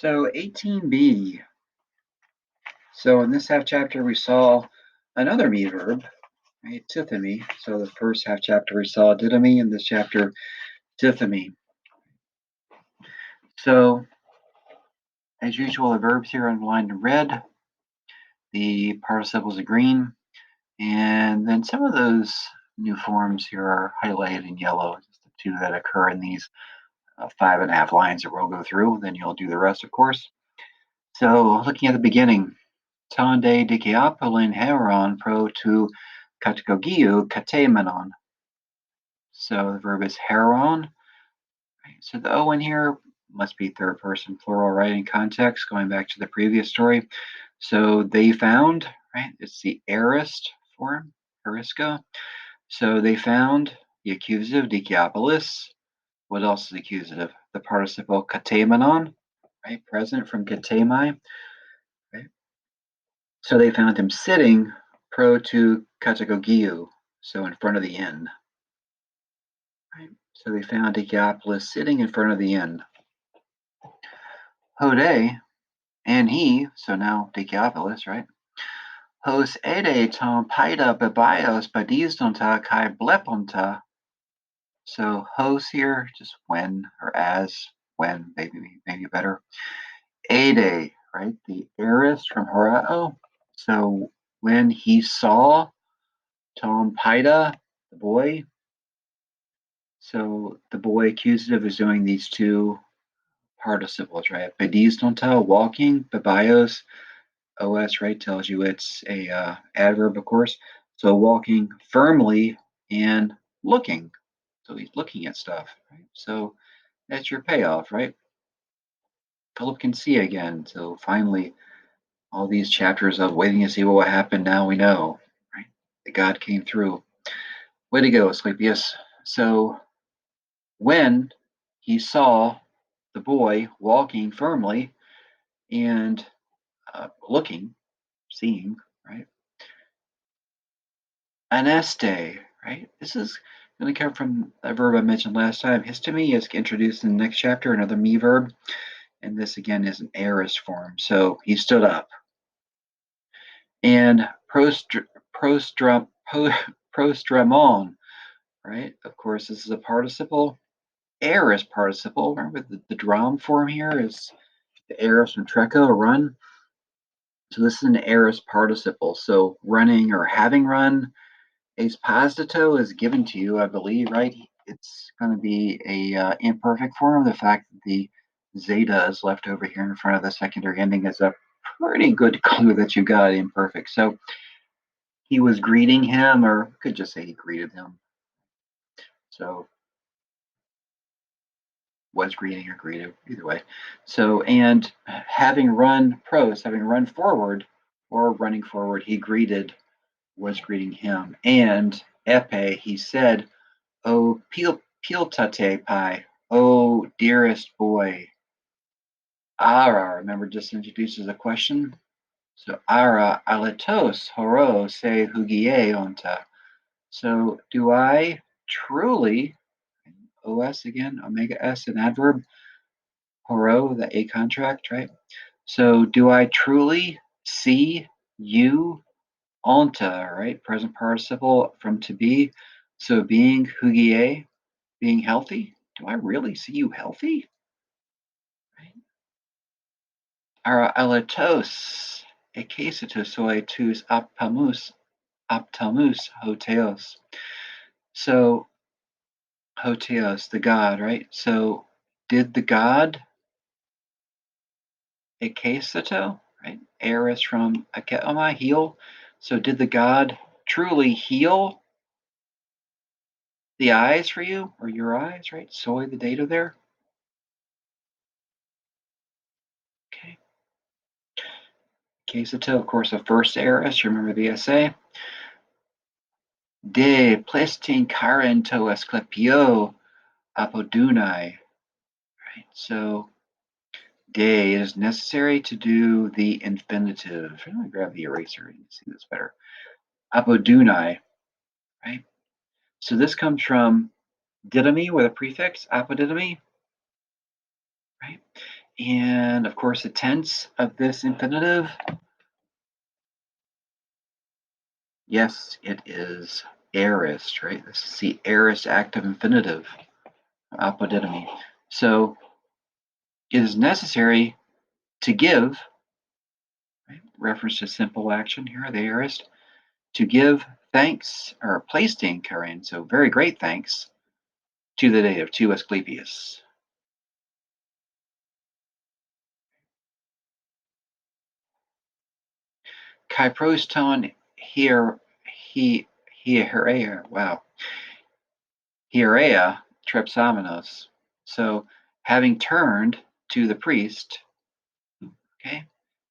So 18b. So in this half chapter, we saw another me verb, right? Tithemi. So the first half chapter, we saw didomi. In this chapter, tithemi. So as usual, the verbs here are underlined in red. The participles are green. And then some of those new forms here are highlighted in yellow, just the two that occur in these 5.5 lines that we'll go through. Then you'll do the rest, of course. So looking at the beginning, Tonde dikiapolin heron pro tu kategogiu katemenon. So the verb is heron. Right? So the O in here must be third person plural, right? In context, going back to the previous story. So they found, right? It's the aorist form, heurisco. So they found the accusative dikiapolis. What else is accusative? The participle katemenon, right? Present from katemai. Right? So they found him sitting pro to kategogiu, so in front of the inn. Right? So they found Dikiapolis sitting in front of the inn. Hode, and he, so now Dikiapolis, right? Hos ede tom paida bebios badistonta kai bleponta. So hos here, just when or as, when, maybe better. Ede, right? The aorist from horao. So when he saw Tom Paida, the boy. So the boy accusative is doing these two participles, right? Bedistonta, walking, bebios, os, right, tells you it's a adverb, of course. So walking firmly and looking. So he's looking at stuff, right? So that's your payoff, right? Philip can see again. So finally, all these chapters of waiting to see what will happen, now we know, right? That God came through. Way to go, Asclepius. So when he saw the boy walking firmly and looking, seeing, right? Aneste, right? This is going to come from a verb I mentioned last time. Histemi is introduced in the next chapter, another me verb, and this again is an aorist form. So he stood up. And prostramon, right? Of course, this is a participle, aorist participle. Remember the drum form here is the aorist from treco, run. So this is an aorist participle. So running or having run. Esposito is given to you, I believe, right? It's going to be a imperfect form. The fact that the zeta is left over here in front of the secondary ending is a pretty good clue that you got imperfect. So he was greeting him, or could just say he greeted him. So was greeting or greeted, either way. So, and having run pros, having run forward or running forward, he greeted, was greeting him. And epe, he said, "Oh, piltate pai, oh, dearest boy." Ara, remember, just introduces a question. So, ara aletos horo se hugie onta. So, do I truly, os again, omega s, an adverb, horo, the a contract, right? So, do I truly see you onta, right? Present participle from to be. So, being hugie, being healthy. Do I really see you healthy? Right? Ara aletos, ekesitosoi tus optamus hoteos. So hoteos, the god, right? So did the god ekesito, right? Aorist from akeomai, heal. So did the god truly heal the eyes for you, or your eyes, right? Soy, the data there. Okay. Quesito, of course, a first aorist. Remember the essay. De plestin karento esclepio apodunai. Right. So de is necessary to do the infinitive. I'm gonna grab the eraser and see this better. Apodunai. Right. So this comes from didomi with a prefix, apodidomi. Right. And of course, the tense of this infinitive, yes, it is aorist, right? This is the aorist active infinitive, apodidomi. So it is necessary to give, right, reference to simple action here, the aorist, to give thanks, or pleistin kairein, so very great thanks, to the dative, to Asclepius. Kai proston here, wow, hierea tripsamenos. So having turned to the priest, okay,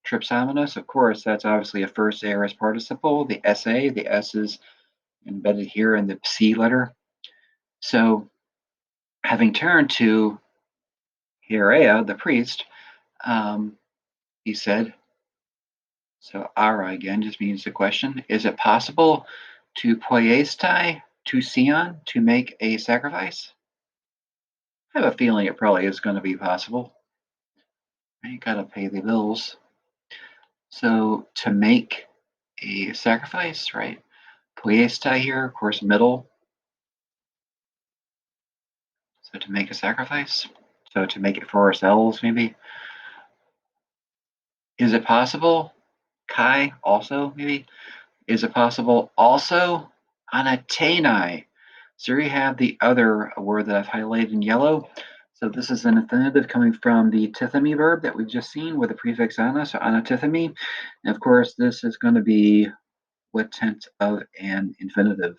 tripsamenos, of course, that's obviously a first aorist participle. The SA, the S is embedded here in the C letter. So having turned to hierea, the priest, he said, so ara again just means the question, is it possible to poiestai, to sion, to make a sacrifice? I have a feeling it probably is going to be possible. You got to pay the bills. So to make a sacrifice, right? Poiestai here, of course, middle. So to make a sacrifice. So to make it for ourselves, maybe. Is it possible? Kai, also, maybe. Is it possible also? Anatenai. So here you have the other word that I've highlighted in yellow. So this is an infinitive coming from the tithemi verb that we've just seen with the prefix ana, so anatithemi. And of course, this is going to be what tense of an infinitive.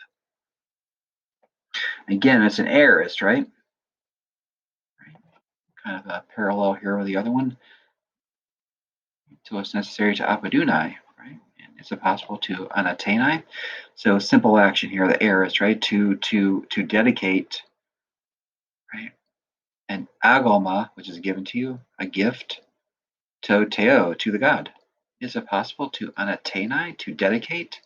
Again, it's an aorist, right? Kind of a parallel here with the other one. So it's necessary to apodunai, right? And is it possible to anatenai? So simple action here, the aorist, right? To dedicate, right? An agoma, which is given to you, a gift, to teo, to the god. Is it possible to anatenai, to dedicate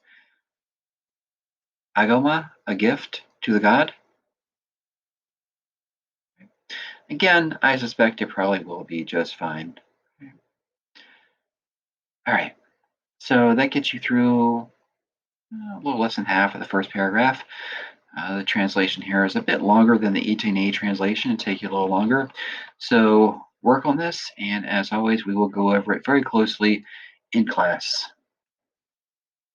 agoma, a gift, to the god? Again, I suspect it probably will be just fine. All right, so that gets you through a little less than half of the first paragraph. The translation here is a bit longer than the E10A translation and take you a little longer. So work on this, and as always, we will go over it very closely in class.